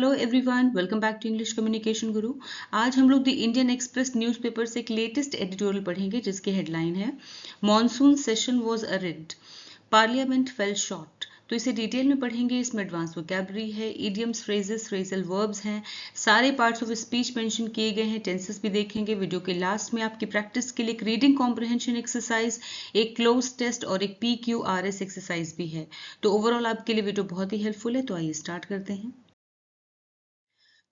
Hello everyone, welcome back to English communication guru. आज हम लोग द इंडियन एक्सप्रेस न्यूज़पेपर से एक लेटेस्ट एडिटोरियल पढ़ेंगे जिसकी हेडलाइन है मॉनसून सेशन वाज अरिग्ड, पार्लियामेंट फेल शॉर्ट। तो इसे डिटेल में पढ़ेंगे। इसमें एडवांस वोकैबुलरी है, इडियम्स, फ्रेजेस, फ्रेजल वर्ब्स हैं, सारे पार्ट्स ऑफ स्पीच मेंशन किए गए हैं, टेंसेस भी देखेंगे। वीडियो के लास्ट में आपकी प्रैक्टिस के लिए एक रीडिंग कॉम्प्रिहेंशन एक्सरसाइज, एक क्लोज टेस्ट और एक PQRS एक्सरसाइज भी है। तो ओवरऑल आपके लिए वीडियो बहुत ही हेल्पफुल है। तो आइए स्टार्ट करते हैं।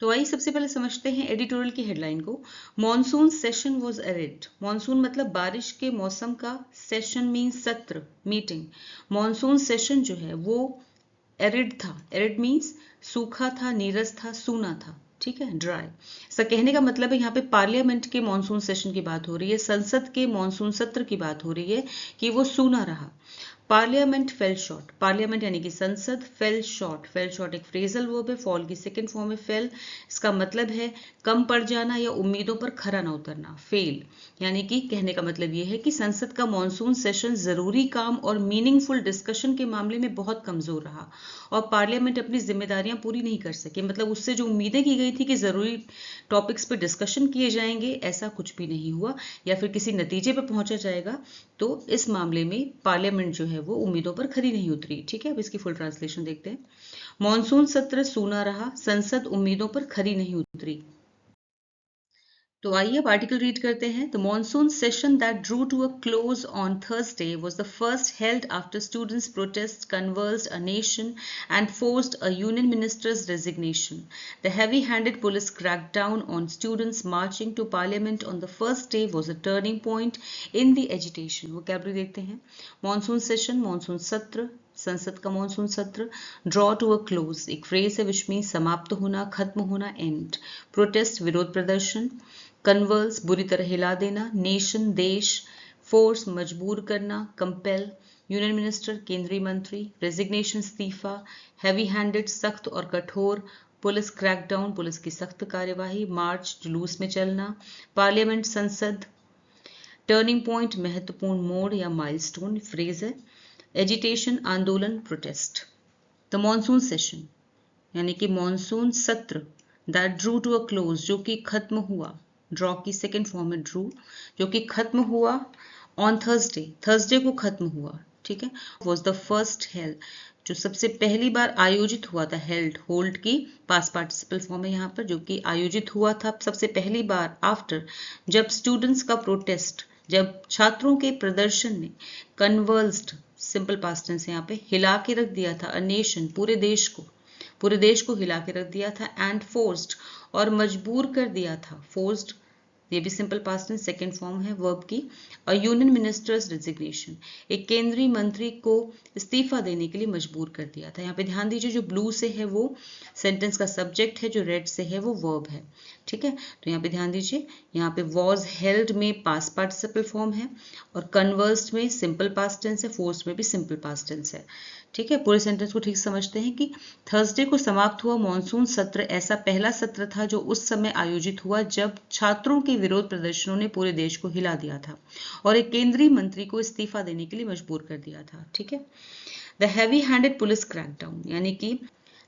तो आइए सबसे पहले समझते हैं एडिटोरियल की हेडलाइन को। मॉनसून सेशन वाज अरिग्ड। मॉनसून मतलब बारिश के मौसम का, सेशन मीन सत्र, मीटिंग। मॉनसून सेशन जो है वो एरिड था। एरिड मीन्स सूखा था, नीरस था, सूना था, ठीक है, ड्राई। इसका कहने का मतलब है यहाँ पे पार्लियामेंट के मॉनसून सेशन की बात हो रही है, संसद के मॉनसून सत्र की बात हो रही है कि वो सूना रहा। पार्लियामेंट फेल शॉर्ट, पार्लियामेंट यानी कि संसद, फेल शॉर्ट, फेल शॉर्ट एक फ्रेजल वर्ब है, फॉल की सेकंड फॉर्म है फेल। इसका मतलब है कम पड़ जाना या उम्मीदों पर खरा न उतरना, फेल। यानी कि कहने का मतलब यह है कि संसद का मॉनसून सेशन जरूरी काम और मीनिंगफुल डिस्कशन के मामले में बहुत कमजोर रहा और पार्लियामेंट अपनी जिम्मेदारियां पूरी नहीं कर सके। मतलब उससे जो उम्मीदें की गई थी कि जरूरी टॉपिक्स पर डिस्कशन किए जाएंगे, ऐसा कुछ भी नहीं हुआ या फिर किसी नतीजे पर पहुंचा जाएगा। तो इस मामले में पार्लियामेंट जो है वो उम्मीदों पर खरी नहीं उतरी। ठीक है, अब इसकी फुल ट्रांसलेशन देखते हैं। मॉनसून सत्र सूना रहा, संसद उम्मीदों पर खरी नहीं उतरी। तो आइए अब आर्टिकल रीड करते हैं। The monsoon session that drew to a close on Thursday was the first held after students' protests convulsed a nation and forced a union minister's resignation. The heavy-handed police crackdown on students marching to parliament on the first day was a turning point in the agitation. vocabulary देखते हैं। Monsoon session, monsoon सत्र, संसद का monsoon सत्र। Draw two a close एक phrase है which mean समाप्त होना, खत्म होना, एंड। प्रोटेस्ट विरोध प्रदर्शन। कन्वर्स बुरी तरह हिला देना, नेशन देश, फोर्स मजबूर करना, कंपेल यूनियन मिनिस्टर केंद्रीय मंत्री, रेजिग्नेशन इस्तीफा, हैवी हैंडेड सख्त और कठोर, पुलिस क्रैकडाउन पुलिस की सख्त कार्यवाही, मार्च जुलूस में चलना, पार्लियामेंट संसद, टर्निंग पॉइंट महत्वपूर्ण मोड़ या माइलस्टोन फ्रेज है, एजिटेशन आंदोलन प्रोटेस्ट। द मॉनसून सेशन यानी कि मॉनसून सत्र, that drew to a close जो कि खत्म हुआ, ड्रॉ की सेकेंड फॉर्म है ड्रू, जो कि खत्म हुआ ऑन थर्सडे, थर्सडे को खत्म हुआ, ठीक है। वॉज द फर्स्ट हेल्ड जो सबसे पहली बार आयोजित हुआ था, हेल्ड होल्ड की पास्ट पार्टिसिपल फॉर्म है यहाँ पर, जो कि आयोजित हुआ था सबसे पहली बार आफ्टर जब स्टूडेंट्स का प्रोटेस्ट, जब छात्रों के प्रदर्शन ने कन्वर्स्ड सिंपल पास्ट टेंस यहाँ पे हिला के रख दिया था, अ नेशन पूरे देश को हिला के रख दिया था, एंड फोर्स्ड और मजबूर कर दिया था, फोर्स्ड ये भी simple past tense second form है वर्ब की। अ यूनियन मिनिस्टर्स रेजिग्नेशन एक केंद्रीय मंत्री को इस्तीफा देने के लिए मजबूर कर दिया था। यहाँ पे ध्यान दीजिए, जो ब्लू से है वो सेंटेंस का सब्जेक्ट है, जो रेड से है वो वर्ब है, ठीक है। तो यहाँ पे ध्यान दीजिए, यहाँ पे वॉज हेल्ड में पास्ट पार्टिसिपल फॉर्म है और कन्वर्स्ड में सिंपल पास्ट टेंस है, फोर्स्ड में भी सिंपल पास्ट टेंस है, ठीक है। पूरे सेंटेंस को ठीक समझते हैं कि थर्सडे को समाप्त हुआ मॉनसून सत्र ऐसा पहला सत्र था जो उस समय आयोजित हुआ जब छात्रों के विरोध प्रदर्शनों ने पूरे देश को हिला दिया था और एक केंद्रीय मंत्री को इस्तीफा देने के लिए मजबूर कर दिया था, ठीक है। The heavy handed police crackdown यानी कि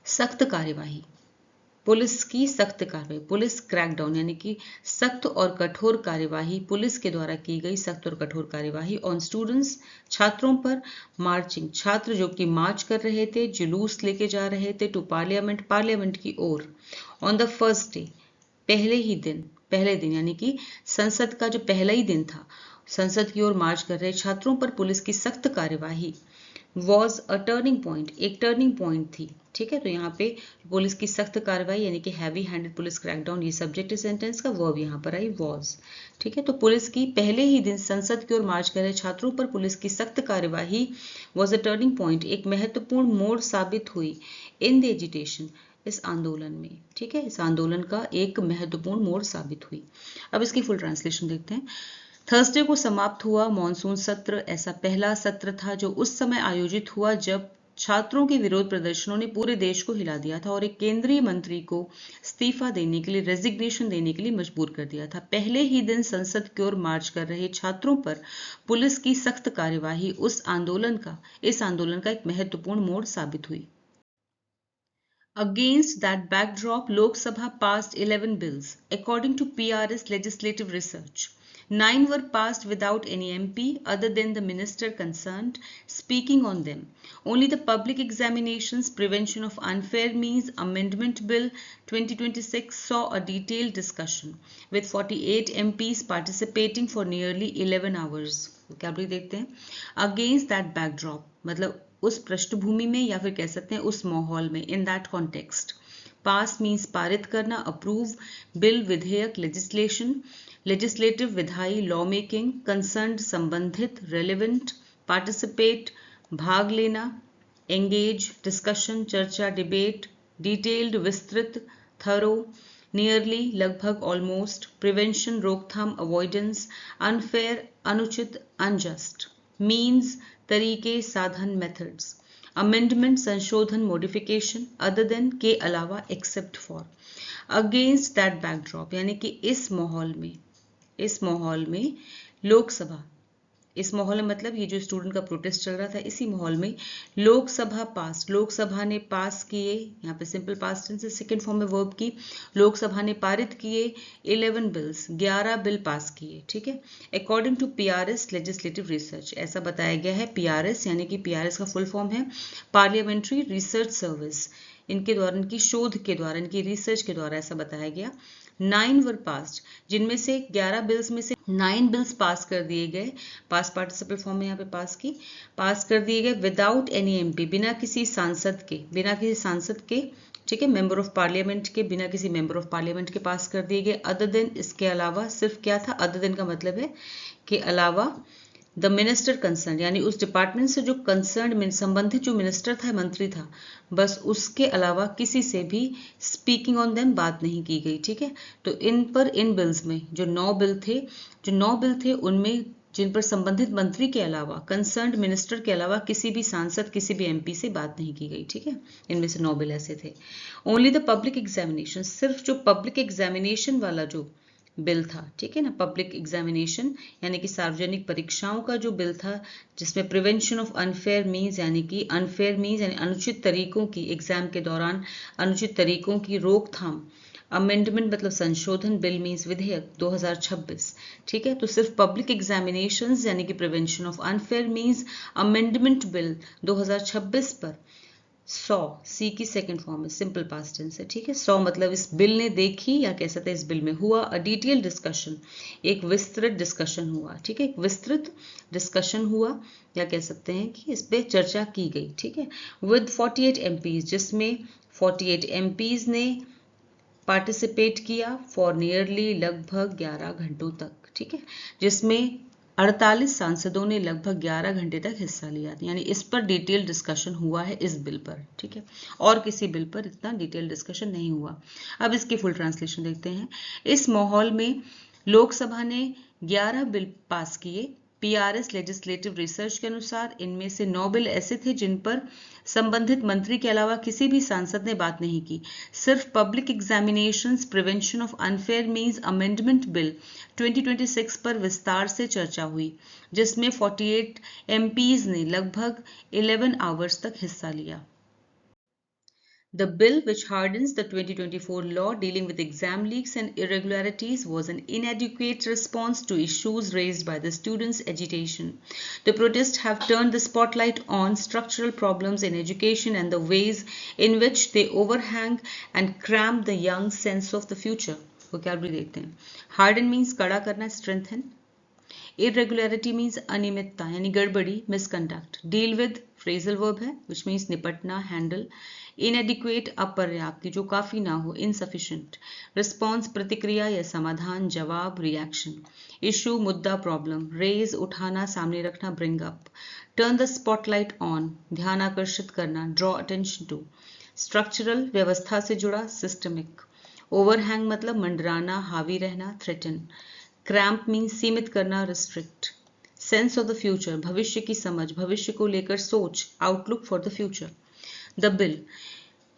सख्त कार्यवाही, पुलिस की सख्त कार्रवाई, पुलिस क्रैकडाउन यानी कि सख्त और कठोर कार्यवाही, पुलिस के द्वारा की गई सख्त और कठोर कार्यवाही ऑन स्टूडेंट्स छात्रों पर, मार्चिंग छात्र जो कि मार्च कर रहे थे, जुलूस लेके जा रहे थे, टू पार्लियामेंट पार्लियामेंट की ओर, ऑन द फर्स्ट डे पहले दिन यानी कि संसद का जो पहला ही दिन था, संसद की ओर मार्च कर रहे छात्रों पर पुलिस की सख्त कार्यवाही, वॉज अ टर्निंग पॉइंट एक टर्निंग पॉइंट थी, ठीक है। तो यहाँ पे पुलिस की सख्त कार्रवाई यानी कि हैवी हैंडेड पुलिस क्रैकडाउन, ये सब्जेक्ट सेंटेंस का, वर्ब यहाँ पर आई वॉज, ठीक है। तो पुलिस की पहले ही दिन संसद की ओर मार्च कर रहे छात्रों पर पुलिस की सख्त कार्यवाही वॉज अ टर्निंग पॉइंट एक महत्वपूर्ण मोड़ साबित हुई, इन द एजिटेशन इस आंदोलन में, ठीक है, इस आंदोलन का एक महत्वपूर्ण मोड़ साबित हुई। अब इसकी फुल ट्रांसलेशन देखते हैं। थर्सडे को समाप्त हुआ मॉनसून सत्र ऐसा पहला सत्र था जो उस समय आयोजित हुआ जब छात्रों के विरोध प्रदर्शनों ने पूरे देश को हिला दिया था और एक केंद्रीय मंत्री को इस्तीफा देने के लिए, रेजिग्नेशन देने के लिए मजबूर कर दिया था। पहले ही दिन संसद की ओर मार्च कर रहे छात्रों पर पुलिस की सख्त कार्यवाही इस आंदोलन का एक महत्वपूर्ण मोड़ साबित हुई। Against that backdrop, Lok Sabha passed 11 bills. According to PRS legislative research, 9 were passed without any MP other than the minister concerned speaking on them. Only the Public Examinations Prevention of Unfair Means Amendment Bill 2026 saw a detailed discussion, with 48 MPs participating for nearly 11 hours. vocabulary देखते हैं. Against that backdrop मतलब उस पृष्ठभूमि में या फिर कह सकते हैं उस माहौल में, in that context. Pass means पारित करना, अप्रूव, बिल विधेयक लेजिस्लेशन, लेजिस्लेटिव विधायी लॉ मेकिंग, कंसर्न्ड संबंधित, रेलेवेंट, पार्टिसिपेट भाग लेना, एंगेज डिस्कशन चर्चा डिबेट, डिटेल्ड विस्तृत थरो, नियरली लगभग ऑलमोस्ट, प्रिवेंशन रोकथाम अवॉइडेंस, अनफेयर अनुचित अनजस्ट, मीन्स तरीके साधन मेथड्स, अमेंडमेंट संशोधन मॉडिफिकेशन, अदर देन के अलावा except for. Against that backdrop यानी कि इस माहौल में लोकसभा, इस माहौल में मतलब ये जो स्टूडेंट का प्रोटेस्ट चल रहा था इसी माहौल में लोकसभा ने पास किए, यहाँ पे सिंपल पास्ट टेंस है, सेकेंड फॉर्म में वर्ब की, लोकसभा ने पारित किए 11 बिल्स, 11 बिल पास किए. ठीक है. According to PRS legislative research, ऐसा बताया गया है. पीआरएस यानी कि पीआरएस का फुल फॉर्म है पार्लियामेंट्री रिसर्च सर्विस. इनके द्वारा, इनकी शोध के द्वारा, इनकी रिसर्च के द्वारा ऐसा बताया गया. 9 वर पास्ड, जिनमें से 11 बिल्स में से 9 बिल्स पास कर दिए गए, पास पार्टिसिपल फॉर्म में यहाँ पे पास कर दिए गए विदाउट एनी एमपी, बिना किसी सांसद के, ठीक है, मेंबर ऑफ पार्लियामेंट के, बिना किसी मेंबर ऑफ पार्लियामेंट के पास कर दिए गए. अदर देन, इसके अलावा, सिर्फ क्या था, अदर देन का मतलब है के अलावा, द मिनिस्टर कंसर्न यानी उस डिपार्टमेंट से जो कंसर्न संबंधित जो मिनिस्टर था, मंत्री था, बस उसके अलावा किसी से भी स्पीकिंग ऑन देम बात नहीं की गई. ठीक है. तो इन बिल्स में जो 9 बिल थे उनमें जिन पर संबंधित मंत्री के अलावा, कंसर्न्ड मिनिस्टर के अलावा किसी भी सांसद, किसी भी एमपी से बात नहीं की गई. ठीक है. इनमें से 9 बिल ऐसे थे. ओनली द पब्लिक एग्जामिनेशन, सिर्फ जो पब्लिक एग्जामिनेशन वाला जो बिल था, ठीक है ना, पब्लिक एग्जामिनेशन यानी कि सार्वजनिक परीक्षाओं का जो बिल था, जिसमें प्रिवेंशन ऑफ अनफेयर मीन्स यानी अनुचित तरीकों की, एग्जाम के दौरान अनुचित तरीकों की रोकथाम, अमेंडमेंट मतलब संशोधन, बिल मीन्स विधेयक 2026. ठीक है. तो सिर्फ पब्लिक एग्जामिनेशंस यानी कि prevention of unfair means amendment bill 2026 पर 100, सी की सेकंड फॉर्म है, सिंपल पास्ट टेंस है. ठीक है. 100 मतलब इस बिल ने देखी, या कह सकते हैं इस बिल में हुआ अ डिटेल डिस्कशन, एक विस्तृत डिस्कशन हुआ. ठीक है. एक विस्तृत डिस्कशन हुआ, या कह सकते हैं कि इस पे चर्चा की गई. ठीक है. विद 48 एमपीज, जिसमें 48 एमपीज ने पार्टिसिपेट किया फॉर नियरली लगभग 11 घंटों तक. ठीक है. जिसमें 48 सांसदों ने लगभग 11 घंटे तक हिस्सा लिया, यानी इस पर डिटेल डिस्कशन हुआ है इस बिल पर. ठीक है. और किसी बिल पर इतना डिटेल डिस्कशन नहीं हुआ. अब इसकी फुल ट्रांसलेशन देखते हैं. इस माहौल में लोकसभा ने 11 बिल पास किए. पीआरएस लेजिस्लेटिव रिसर्च के अनुसार इनमें से 9 बिल ऐसे थे जिन पर संबंधित मंत्री के अलावा किसी भी सांसद ने बात नहीं की. सिर्फ public examinations prevention of unfair means amendment bill 2026 पर विस्तार से चर्चा हुई, जिसमें 48 एमपीज ने लगभग 11 आवर्स तक हिस्सा लिया. The bill, which hardens the 2024 law dealing with exam leaks and irregularities, was an inadequate response to issues raised by the students' agitation. The protests have turned the spotlight on structural problems in education and the ways in which they overhang and cramp the young sense of the future. Vocabulary देखते हैं. Harden means कड़ा करना, strengthen. Irregularity means अनियमितता यानी गड़बड़ी, misconduct. Deal with phrasal verb है, which means निपटना, handle. Inadequate अपर्याप्त, जो काफी ना हो, insufficient. Response प्रतिक्रिया या समाधान, जवाब, reaction. Issue मुद्दा, problem. Raise उठाना, सामने रखना, bring up. Turn the spotlight on, ध्यान आकर्षित करना, draw attention to. Structural व्यवस्था से जुड़ा, systemic. Overhang मतलब मंडराना, हावी रहना, threaten. Cramp means सीमित करना, restrict. Sense of the future, भविष्य की समझ, भविष्य को लेकर सोच, outlook for the future. The bill,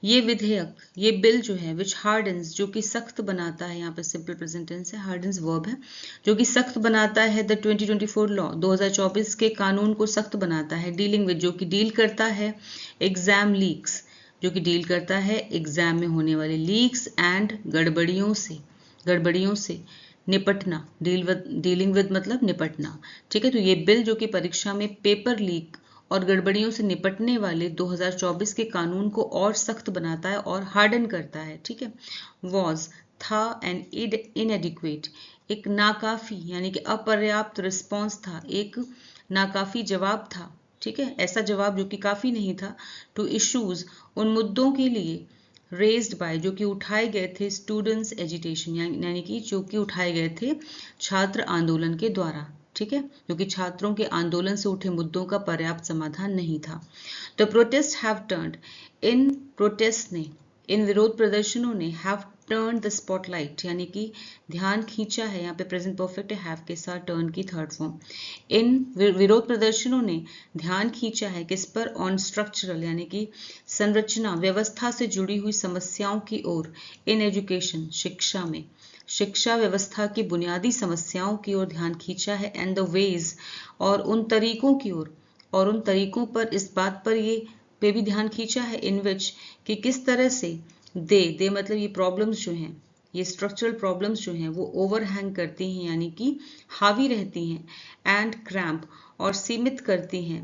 ये विधेयक, ये बिल जो है, विच हार्डन्स, जो कि सख्त बनाता है, यहाँ पर सिंपल प्रेजेंट टेंस है, हार्डन्स वर्ब है, जो कि सख्त बनाता है द 2024 लॉ, 2024 के कानून को सख्त बनाता है. डीलिंग विद, जो कि डील करता है एग्जाम लीक्स, जो कि डील करता है एग्जाम में होने वाले लीक्स एंड गड़बड़ियों से निपटना। डीलिंग विद मतलब निपटना, ठीक है। तो ये बिल जो कि परीक्षा में पेपर लीक और गड़बड़ियों से निपटने वाले 2024 के कानून को और सख्त बनाता है और हार्डन करता है, ठीक है। वॉज था एन इनएडिक्वेट, एक नाकाफी यानी कि अपर्याप्त रिस्पॉन्स था, एक नाकाफी जवाब था, ठीक है। ऐसा जवाब जो कि काफी नहीं था, टू इश्यूज उन मुद्दों के लिए रेज्ड बाय जो कि उठाए गए थे स्टूडेंट्स एजिटेशन यानी कि जो कि उठाए गए थे छात्र आंदोलन के द्वारा, ठीक है, क्योंकि छात्रों के आंदोलन से उठे मुद्दों का पर्याप्त समाधान नहीं था। द प्रोटेस्ट हैव टर्न्ड इन विरोध प्रदर्शनों ने हैव टर्न द स्पॉटलाइट यानी कि ध्यान खींचा है, यहाँ पे प्रेजेंट परफेक्ट है, हैव के साथ टर्न की थर्ड फॉर्म। इन विरोध प्रदर्शनों ने ध्यान खींचा है किस पर, ऑन स्ट्रक्चरल यानी कि संरचना व्यवस्था से जुड़ी हुई समस्याओं की ओर, इन एजुकेशन शिक्षा में, शिक्षा व्यवस्था की बुनियादी समस्याओं की ओर ध्यान खींचा है, एंड द वेज और उन तरीकों की ओर, और उन तरीकों पर, इस बात पर ये पे भी ध्यान खींचा है, इन विच कि किस तरह से दे मतलब ये प्रॉब्लम्स जो हैं, ये स्ट्रक्चरल प्रॉब्लम्स जो हैं वो ओवरहैंग करती हैं यानी कि हावी रहती हैं, एंड क्रैम्प और सीमित करती हैं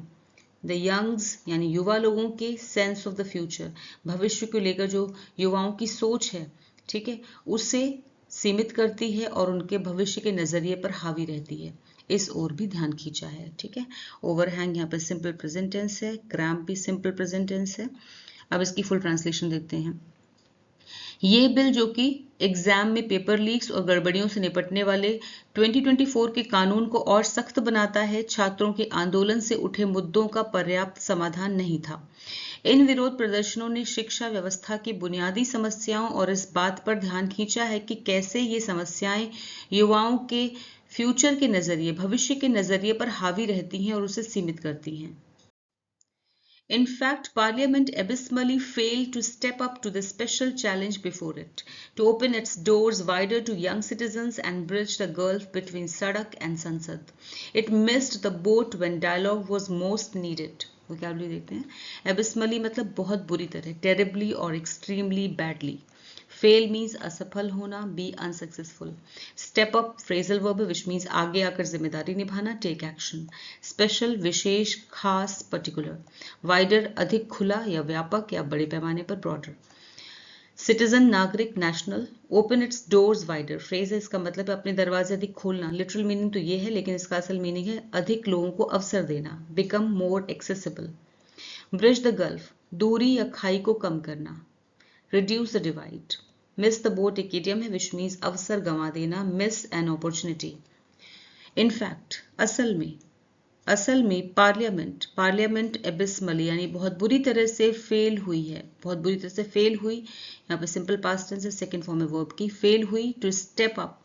द यंग्स यानी युवा लोगों के सेंस ऑफ द फ्यूचर, भविष्य को लेकर जो युवाओं की सोच है, ठीक है, उससे सीमित करती है और उनके भविष्य के नजरिए पर हावी रहती है। इस ओर भी ध्यान खींचा है, ठीक है। ओवरहैंग यहाँ पर सिंपल प्रेजेंट टेंस है, क्रैम्प भी सिंपल प्रेजेंट टेंस है। अब इसकी फुल ट्रांसलेशन देखते हैं। ये बिल जो कि एग्जाम में पेपर लीक्स और गड़बड़ियों से निपटने वाले 2024 के कानून को और सख्त बनाता है, छात्रों के आंदोलन से उठे मुद्दों का पर्याप्त समाधान नहीं था। इन विरोध प्रदर्शनों ने शिक्षा व्यवस्था की बुनियादी समस्याओं और इस बात पर ध्यान खींचा है कि कैसे ये समस्याएं युवाओं के फ्यूचर के नजरिए, भविष्य के नजरिए पर हावी रहती हैं और उसे सीमित करती हैं। In fact, Parliament abysmally failed to step up to the special challenge before it, to open its doors wider to young citizens and bridge the gulf between Sadak and Sansad. It missed the boat when dialogue was most needed. Vocabulary देखते हैं। Abysmally मतलब बहुत बुरी तरह, terribly और extremely badly. Fail means असफल होना, be unsuccessful. Step up phrasal verb which means आगे आकर जिम्मेदारी निभाना, टेक एक्शन। स्पेशल विशेष, खास, पर्टिकुलर। वाइडर अधिक खुला या व्यापक या बड़े पैमाने पर, ब्रॉडर। सिटीजन नागरिक, national. Open it's doors wider phrase है, इसका मतलब है अपने दरवाजे अधिक खोलना। लिटरल मीनिंग तो ये है, लेकिन इसका असल मीनिंग है अधिक लोगों को अवसर देना। Become more accessible. Bridge the gulf दूरी या खाई को कम करना। Reduce the divide. Miss the boat एक इडियम है विच मीन्स अवसर गंवा देना, मिस एन अपॉर्चुनिटी। इनफैक्ट असल में पार्लियामेंट एबिसमली यानी बहुत बुरी तरह से फेल हुई है, बहुत बुरी तरह से फेल हुई। यहाँ पे सिंपल पास्ट टेंस है, सेकंड फॉर्म है वर्ब की। फेल हुई टू स्टेप अप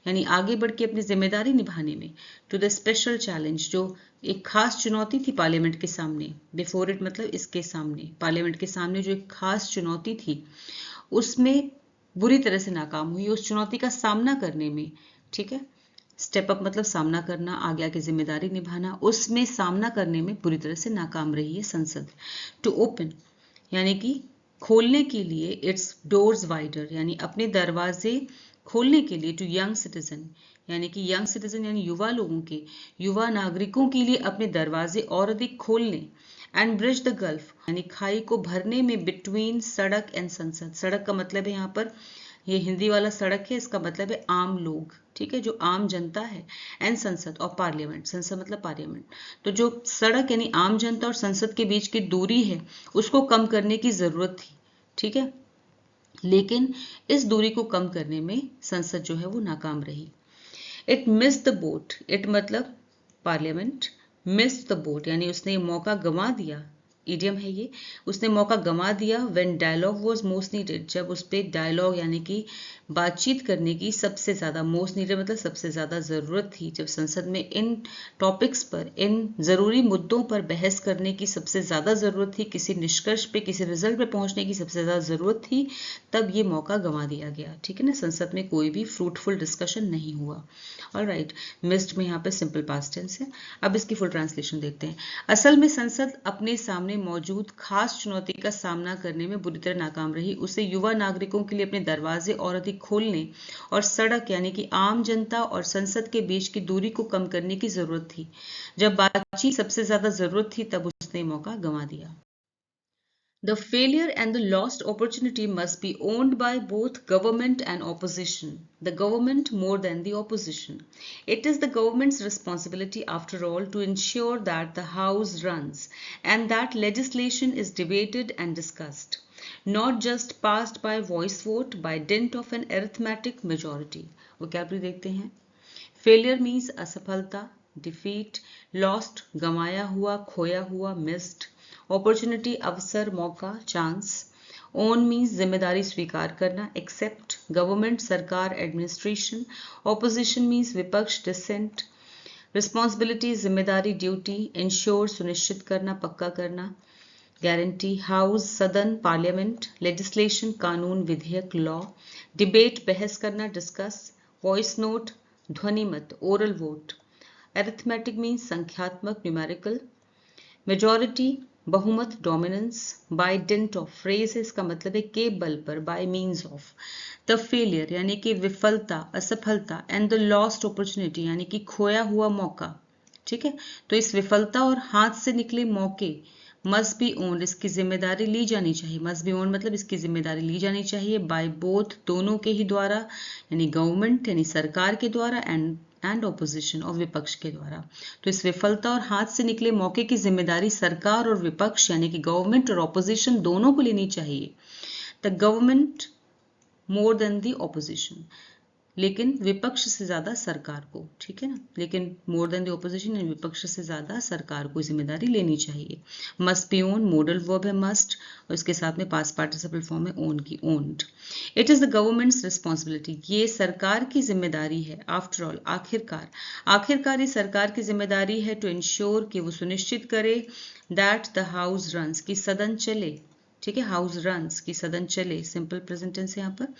यानी आगे बढ़ के अपनी जिम्मेदारी निभाने में, टू द स्पेशल चैलेंज जो एक खास चुनौती थी पार्लियामेंट के सामने। बिफोर इट मतलब इसके सामने, पार्लियामेंट के सामने जो एक खास चुनौती थी उसमें बुरी तरह से नाकाम हुई, उस चुनौती का सामना करने में, ठीक है। स्टेप अप मतलब सामना करना, आगे आके जिम्मेदारी निभाना, उसमें सामना करने में बुरी तरह से नाकाम रही है संसद। टू ओपन यानी कि खोलने के लिए, इट्स डोर्स वाइडर यानी अपने दरवाजे खोलने के लिए, टू यंग सिटीजन यानी कि यंग सिटीजन यानी युवा लोगों के, युवा नागरिकों के लिए अपने दरवाजे और अधिक खोलने। एंड ब्रिज द गल्फ यानी खाई को भरने में, बिटवीन सड़क एंड संसद। सड़क का मतलब है यहाँ पर, ये हिंदी वाला सड़क है, इसका मतलब है आम लोग, ठीक है, जो आम जनता है। एंड संसद और पार्लियामेंट, संसद मतलब पार्लियामेंट। तो जो सड़क यानी आम जनता और संसद के बीच की दूरी है उसको कम करने की जरूरत थी, ठीक है, लेकिन इस दूरी को कम करने में संसद जो है वो नाकाम रही। It miss the boat, it मतलब पार्लियामेंट, मिस द बोट यानी उसने मौका गंवा दिया, इडियम है ये, उसने मौका गंवा दिया। When dialogue was most needed जब उस पे डायलॉग यानी कि बातचीत करने की सबसे ज्यादा, मोस्ट नीडेड मतलब सबसे ज्यादा जरूरत थी, जब संसद में इन टॉपिक्स पर, इन जरूरी मुद्दों पर बहस करने की सबसे ज्यादा जरूरत थी, किसी निष्कर्ष पे, किसी रिजल्ट पे पहुंचने की सबसे ज्यादा जरूरत थी, तब ये मौका गंवा दिया गया। ठीक है ना, संसद में कोई भी फ्रूटफुल डिस्कशन नहीं हुआ। ऑलराइट, मिस्ड में यहाँ पे सिंपल पास्ट टेंस है। अब इसकी फुल ट्रांसलेशन देखते हैं। असल में संसद अपने सामने मौजूद खास चुनौती का सामना करने में बुरी तरह नाकाम रही। उसे युवा नागरिकों के लिए अपने दरवाजे और अधिक खोलने और सड़क यानी कि आम जनता और संसद के बीच की दूरी को कम करने की जरूरत थी। जब बातचीत सबसे ज्यादा जरूरत थी तब उसने मौका गंवा दिया। The failure and the lost opportunity must be owned by both government and opposition. The government more than the opposition. It is the government's responsibility, after all, to ensure that the House runs and that legislation is debated and discussed, not just passed by voice vote by dint of an arithmetic majority. Vocabulary देखते हैं. Failure means असफलता, defeat, lost, गंवाया हुआ, खोया हुआ, missed. Opportunity अवसर, मौका, chance. Own means जिम्मेदारी स्वीकार करना, एक्सेप्ट, गवर्नमेंट सरकार, एडमिनिस्ट्रेशन। ऑपोजिशन मीन्स विपक्ष, डिसेंट। रिस्पॉन्सिबिलिटी जिम्मेदारी, ड्यूटी। इंश्योर सुनिश्चित करना, पक्का करना, गारंटी। हाउस सदन, पार्लियामेंट। लेजिस्लेशन कानून, विधेयक, लॉ। डिबेट बहस करना, डिस्कस। वॉइस नोट ध्वनि मत, ओरल वोट। अरिथमेटिक मीन्स संख्यात्मक, न्यूमेरिकल। मेजॉरिटी बहुमत, dominance. By dint of, phrase है, इसका मतलब है के बल पर, by means of. The failure यानी कि विफलता, असफलता, एंड द लॉस्ट अपॉर्चुनिटी यानी कि खोया हुआ मौका। ठीक है, तो इस विफलता और हाथ से निकले मौके मस्ट बी ओन्ड, इसकी जिम्मेदारी ली जानी चाहिए। मस्ट बी ओन्ड मतलब इसकी जिम्मेदारी ली जानी चाहिए बाय बोथ, दोनों के ही द्वारा, यानी गवर्नमेंट यानी सरकार के द्वारा, एंड ऑपोजिशन और विपक्ष के द्वारा। तो इस विफलता और हाथ से निकले मौके की जिम्मेदारी सरकार और विपक्ष यानी कि गवर्नमेंट और ऑपोजिशन दोनों को लेनी चाहिए। The government more than the opposition, लेकिन विपक्ष से ज्यादा सरकार को। ठीक है ना, लेकिन मोर देन द ऑपोजिशन यानी विपक्ष से ज्यादा सरकार को जिम्मेदारी लेनी चाहिए। Must be own, modal verb है मस्ट, और इसके साथ में पास्ट पार्टिसिपल फॉर्म है ओन की, owned. It is the governments responsibility, ये सरकार की जिम्मेदारी है। आफ्टर ऑल, आखिरकार, आखिरकार ये सरकार की जिम्मेदारी है टू इंश्योर कि वो सुनिश्चित करे दैट द हाउस रन्स, की सदन चले। ठीक है, हाउस रन्स की सदन चले, सिंपल प्रेजेंट टेंस है यहाँ पर,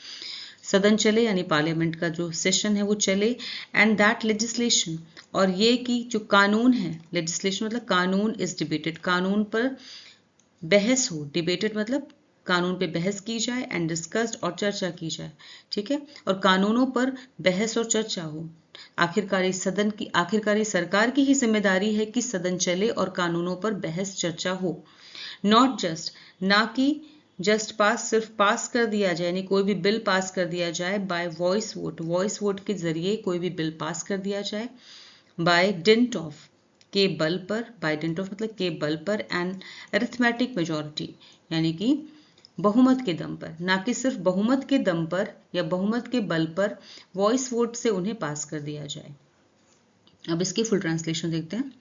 सदन चले यानी पार्लियामेंट का जो सेशन है वो चले। एंड दैट लेजिस्लेशन, और ये कि जो कानून है, लेजिस्लेशन मतलब कानून, इज डिबेटेड, कानून पर बहस हो, डिबेटेड मतलब कानून पे बहस की जाए, एंड डिस्कस्ड और चर्चा की जाए। ठीक है, और कानूनों पर बहस और चर्चा हो। आखिरकार सदन की, आखिरकार सरकार की ही जिम्मेदारी है कि सदन चले और कानूनों पर बहस चर्चा हो। नॉट जस्ट, ना कि जस्ट पास, सिर्फ पास कर दिया जाए, यानी कोई भी बिल पास कर दिया जाए। Bye voice vote, voice vote के जरिए कोई भी बिल पास कर दिया जाए। बाय डिंट ऑफ, के बल पर, बाय डिंट ऑफ मतलब के बल पर। एंड अरिथमेटिक मेजॉरिटी यानी कि बहुमत के दम पर, ना कि सिर्फ बहुमत के दम पर या बहुमत के बल पर वॉइस वोट से उन्हें पास कर दिया जाए। अब इसकी फुल ट्रांसलेशन देखते हैं।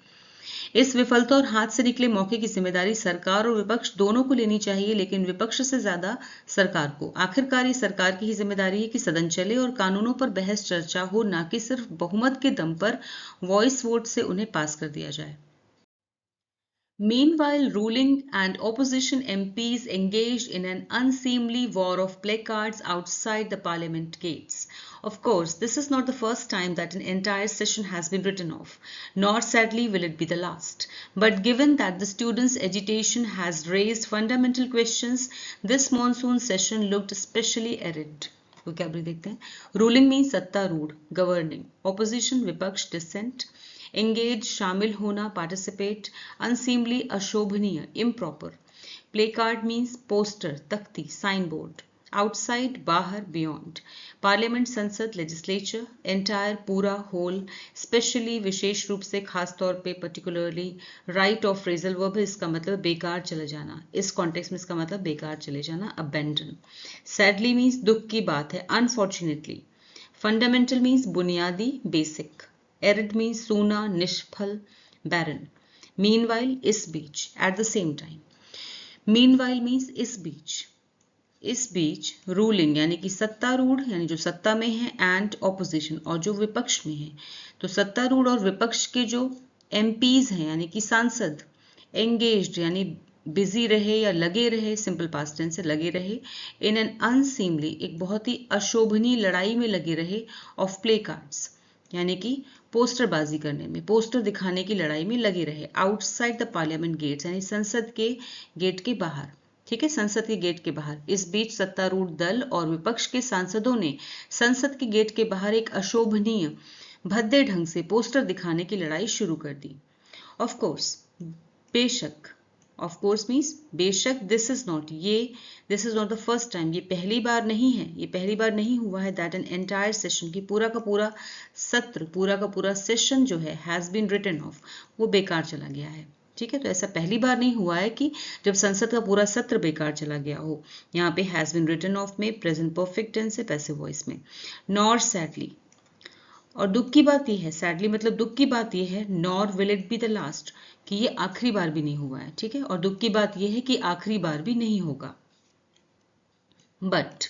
इस विफलता और हाथ से निकले मौके की जिम्मेदारी सरकार और विपक्ष दोनों को लेनी चाहिए, लेकिन विपक्ष से ज्यादा सरकार को। आखिरकार ये सरकार की ही जिम्मेदारी है कि सदन चले और कानूनों पर बहस चर्चा हो, ना कि सिर्फ बहुमत के दम पर वॉइस वोट से उन्हें पास कर दिया जाए। Meanwhile, ruling and opposition MPs engaged in an unseemly war of placards outside the parliament gates. Of course, this is not the first time that an entire session has been written off, nor sadly will it be the last. But given that the students' agitation has raised fundamental questions, this monsoon session looked especially arid. Vocabulary देखते हैं. Ruling means सत्तारूढ़, governing. Opposition विपक्ष, dissent. Engage शामिल होना, participate. Unseemly अशोभनीय, improper. Placard means poster, तख्ती, signboard. Outside बाहर, beyond. Parliament संसद, legislature. Entire पूरा, whole. Specially विशेष रूप से, खास तौर पे, particularly. Right of phrasal verb है, इसका मतलब बेकार चले जाना, इस कॉन्टेक्स्ट में इसका मतलब बेकार चले जाना, abandon. Sadly means दुख की बात है, unfortunately. Fundamental means बुनियादी, basic. Arid means सूना, निष्फल, barren. Meanwhile, इस बीच, at the same time. Meanwhile means इस बीच. इस बीच रूलिंग यानी कि सत्तारूढ़ यानी जो सत्ता में है एंड ऑपोजिशन और जो विपक्ष में है, तो सत्तारूढ़ और विपक्ष के जो एमपीज हैं यानी कि सांसद एंगेज्ड यानी बिजी रहे या लगे रहे, सिंपल पास्ट टेंस से लगे रहे, इन एन अनसीमली एक बहुत ही अशोभनीय लड़ाई में लगे रहे ऑफ प्ले कार्ड्स यानी कि पोस्टरबाजी करने में, पोस्टर दिखाने की लड़ाई में लगे रहे आउटसाइड द पार्लियामेंट गेट्स यानी संसद के गेट के बाहर, ठीक है, संसद के गेट के बाहर। इस बीच सत्तारूढ़ दल और विपक्ष के सांसदों ने संसद के गेट के बाहर एक अशोभनीय भद्दे ढंग से पोस्टर दिखाने की लड़ाई शुरू कर दी। ऑफ कोर्स, बेशक, ऑफ कोर्स मीन्स बेशक, this is not the first time, ये पहली बार नहीं है, ये पहली बार नहीं हुआ है दैट एन एंटायर सेशन की पूरा का पूरा सत्र, पूरा का पूरा सेशन जो है हैज बीन रिटन ऑफ, वो बेकार चला गया है, ठीक है। तो ऐसा पहली बार नहीं हुआ है कि जब संसद का पूरा सत्र बेकार चला गया हो। यहाँ पे हैज बीन रिटन ऑफ में प्रेजेंट परफेक्ट टेंस है पैसिव वॉइस में। नॉर सैडली, और दुख की बात यह है, सैडली मतलब दुख की बात यह है, nor will it be the last, कि ये आखिरी बार भी नहीं हुआ है, ठीक है, और दुख की बात यह है कि आखिरी बार भी नहीं होगा। बट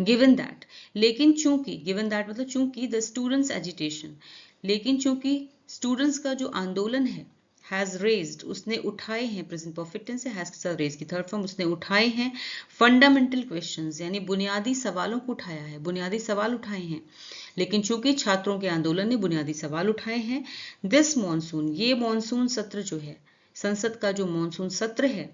गिवन दैट, लेकिन चूंकि, गिवन दैट मतलब चूंकि, द स्टूडेंट्स एजिटेशन, लेकिन चूंकि स्टूडेंट्स का जो आंदोलन है, हैज रेज्ड, उसने उठाए हैं, प्रेजेंट परफेक्ट टेंस है, हैज के साथ रेज की थर्ड फॉर्म, उसने उठाए हैं फंडामेंटल क्वेश्चंस यानी बुनियादी सवालों को उठाया है, बुनियादी सवाल उठाए हैं। लेकिन चूंकि छात्रों के आंदोलन ने बुनियादी सवाल उठाए हैं, दिस मॉनसून, ये मॉनसून सत्र जो है, संसद का जो मॉनसून सत्र है,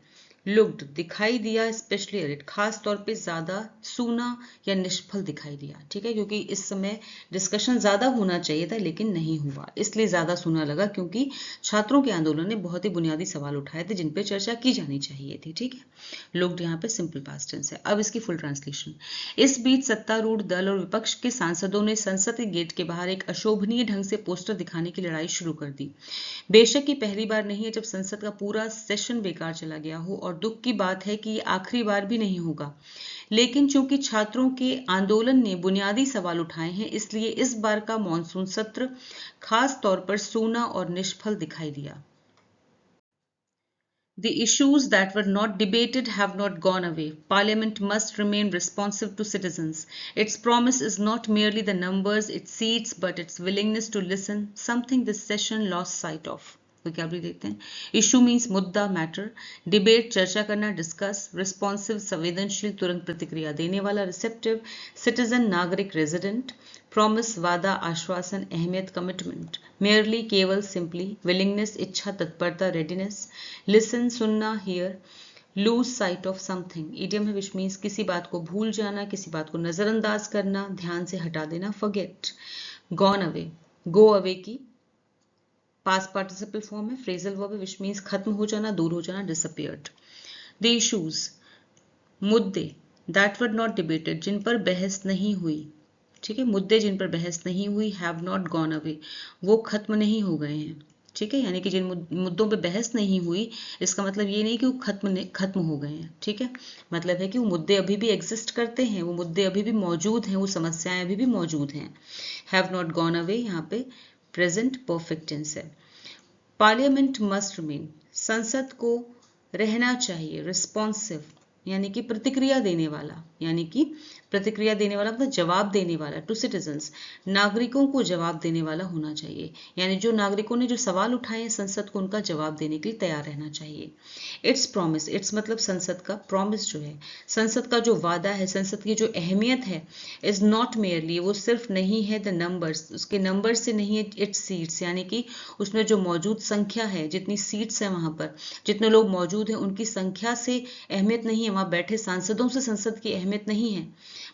लुक्ड दिखाई दिया, स्पेशली एरिड खास तौर पे ज्यादा सूना या निष्फल दिखाई दिया, ठीक है, क्योंकि इस समय डिस्कशन ज्यादा होना चाहिए था लेकिन नहीं हुआ, इसलिए ज्यादा सूना लगा, क्योंकि छात्रों के आंदोलन ने बहुत ही बुनियादी सवाल उठाए थे जिन पे चर्चा की जानी चाहिए थी, ठीक है। लुक्ड यहाँ पे सिंपल पास्ट टेंस है। अब इसकी फुल ट्रांसलेशन। इस बीच सत्तारूढ़ दल और विपक्ष के सांसदों ने संसद के गेट के बाहर एक अशोभनीय ढंग से पोस्टर दिखाने की लड़ाई शुरू कर दी। बेशक ये पहली बार नहीं है जब संसद का पूरा सेशन बेकार चला गया हो, और दुख की बात है कि ये आखिरी बार भी नहीं होगा, लेकिन चूंकि छात्रों के आंदोलन ने बुनियादी सवाल उठाए हैं, इसलिए इस बार का मॉनसून सत्र खास तौर पर सूना और निष्फल दिखाई दिया। The issues that were not debated have not gone away. Parliament must remain responsive to citizens. Its promise is not merely the numbers, its seats, but its willingness to listen, something this session lost sight of. Vocabulary देखते हैं। Issue means मुद्दा, matter, debate चर्चा करना, discuss, responsive संवेदनशील तुरंत प्रतिक्रिया देने वाला, रिसेप्टिव, सिटीजन नागरिक रेजिडेंट, प्रॉमिस वादा आश्वासन अहमियत कमिटमेंट, मेयरली केवल सिंपली, विलिंगनेस इच्छा तत्परता रेडीनेस, लिसन सुनना hear, lose sight of something idiom है विच मीन्स किसी बात को भूल जाना, किसी बात को नजरअंदाज करना, ध्यान से हटा देना, forget. Gone away, go away की पास्ट पार्टिसिपल फॉर्म है, फ्रेजल वर्ब है विच मीन्स खत्म हो जाना, दूर हो जाना, डिसअपियर्ड। द इश्यूज मुद्दे दैट वर नॉट डिबेटेड जिन पर बहस नहीं हुई, ठीक है, मुद्दे जिन पर बहस नहीं हुई, हैव नॉट गॉन अवे वो खत्म नहीं हो गए हैं, ठीक है, यानी कि जिन मुद्दों पे बहस नहीं हुई इसका मतलब ये नहीं कि वो खत्म हो गए हैं, ठीक है, मतलब है कि वो मुद्दे अभी भी एग्जिस्ट करते हैं, वो मुद्दे अभी भी मौजूद हैं, वो समस्याएं अभी भी मौजूद हैं। हैव नॉट गॉन अवे यहाँ पे प्रेजेंट परफेक्ट टेंस है। पार्लियामेंट मस्ट रिमेन, संसद को रहना चाहिए, रिस्पॉन्सिव यानी कि प्रतिक्रिया देने वाला, यानी कि प्रतिक्रिया देने वाला मतलब जवाब देने वाला, टू सिटीजन्स नागरिकों को जवाब देने वाला होना चाहिए, यानी जो नागरिकों ने जो सवाल उठाए हैं संसद को उनका जवाब देने के लिए तैयार रहना चाहिए। इट्स प्रॉमिस, इट्स मतलब संसद का, प्रॉमिस जो है संसद का जो वादा है, संसद की जो अहमियत है, इज नॉट मेयरली वो सिर्फ नहीं है द नंबर्स, उसके नंबर से नहीं है, इट्स सीट्स यानी कि उसमें जो मौजूद संख्या है, जितनी सीट्स है वहां पर जितने लोग मौजूद हैं उनकी संख्या से अहमियत नहीं है, वहां बैठे सांसदों से संसद की अहमियत नहीं है,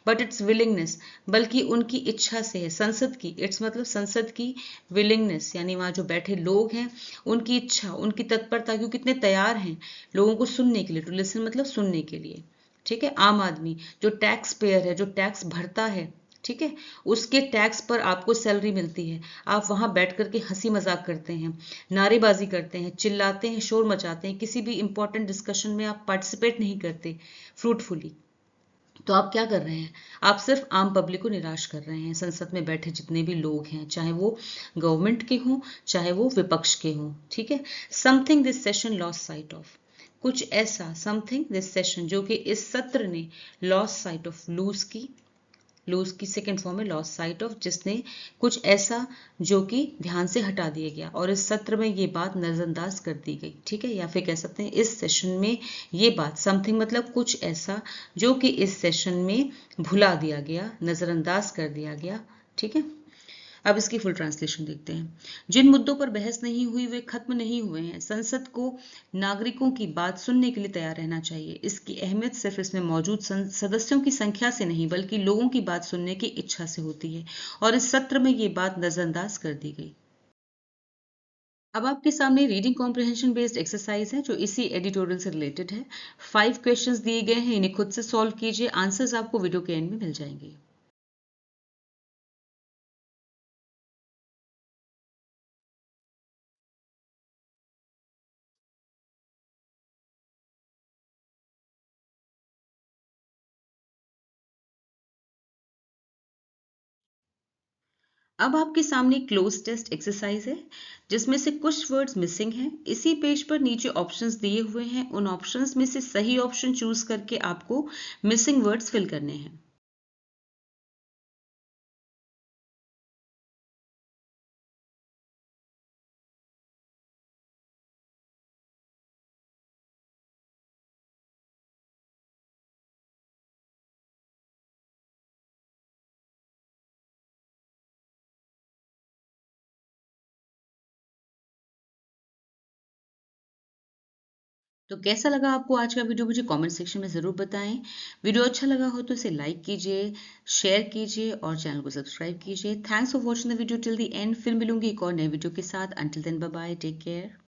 बट इट्स विलिंगनेस बल्कि उनकी इच्छा से है, संसद की, इट्स मतलब संसद की विलिंगनेस यानी वहां जो बैठे लोग हैं उनकी इच्छा, उनकी तत्परता, क्यों कितने तैयार हैं लोगों को सुनने के लिए, टू लिसन मतलब सुनने के लिए, ठीक है। आम आदमी जो टैक्स पेयर है, जो टैक्स भरता है, ठीक है, उसके टैक्स पर आपको सैलरी मिलती है, आप वहां बैठ करके हंसी मजाक करते हैं, नारेबाजी करते हैं, चिल्लाते हैं, शोर मचाते हैं, किसी भी इंपॉर्टेंट डिस्कशन में आप पार्टिसिपेट नहीं करते फ्रूटफुली, तो आप क्या कर रहे हैं, आप सिर्फ आम पब्लिक को निराश कर रहे हैं। संसद में बैठे जितने भी लोग हैं, चाहे वो गवर्नमेंट के हों चाहे वो विपक्ष के हों, ठीक है। Something this session lost site of, कुछ ऐसा, समथिंग दिस सेशन, जो कि इस सत्र ने लॉस्ट साइट ऑफ, लूज की सेकेंड फॉर्म है लॉस्ट साइट ऑफ, जिसने कुछ ऐसा जो कि ध्यान से हटा दिया गया और इस सत्र में ये बात नजरअंदाज कर दी गई। ठीक है, या फिर कह सकते हैं इस सेशन में ये बात, समथिंग मतलब कुछ ऐसा जो कि इस सेशन में भुला दिया गया, नजरअंदाज कर दिया गया। ठीक है, अब इसकी फुल ट्रांसलेशन देखते हैं। जिन मुद्दों पर बहस नहीं हुई वे खत्म नहीं हुए हैं। संसद को नागरिकों की बात सुनने के लिए तैयार रहना चाहिए। इसकी अहमियत सिर्फ इसमें मौजूद सदस्यों की संख्या से नहीं बल्कि लोगों की बात सुनने की इच्छा से होती है, और इस सत्र में ये बात नजरअंदाज कर दी गई। अब आपके सामने रीडिंग कॉम्प्रिहेंशन बेस्ड एक्सरसाइज है जो इसी एडिटोरियल से रिलेटेड है। 5 क्वेश्चंस दिए गए हैं, इन्हें खुद से सॉल्व कीजिए। आंसर्स आपको वीडियो के एंड में मिल जाएंगे। अब आपके सामने क्लोज टेस्ट एक्सरसाइज है जिसमें से कुछ वर्ड्स मिसिंग हैं। इसी पेज पर नीचे ऑप्शंस दिए हुए हैं, उन ऑप्शंस में से सही ऑप्शन चूज करके आपको मिसिंग वर्ड्स फिल करने हैं। तो कैसा लगा आपको आज का वीडियो, मुझे कमेंट सेक्शन में ज़रूर बताएं। वीडियो अच्छा लगा हो तो इसे लाइक कीजिए, शेयर कीजिए और चैनल को सब्सक्राइब कीजिए। Thanks for watching the video till the end. फिर मिलूंगी एक और नए वीडियो के साथ। Until then bye bye, take care.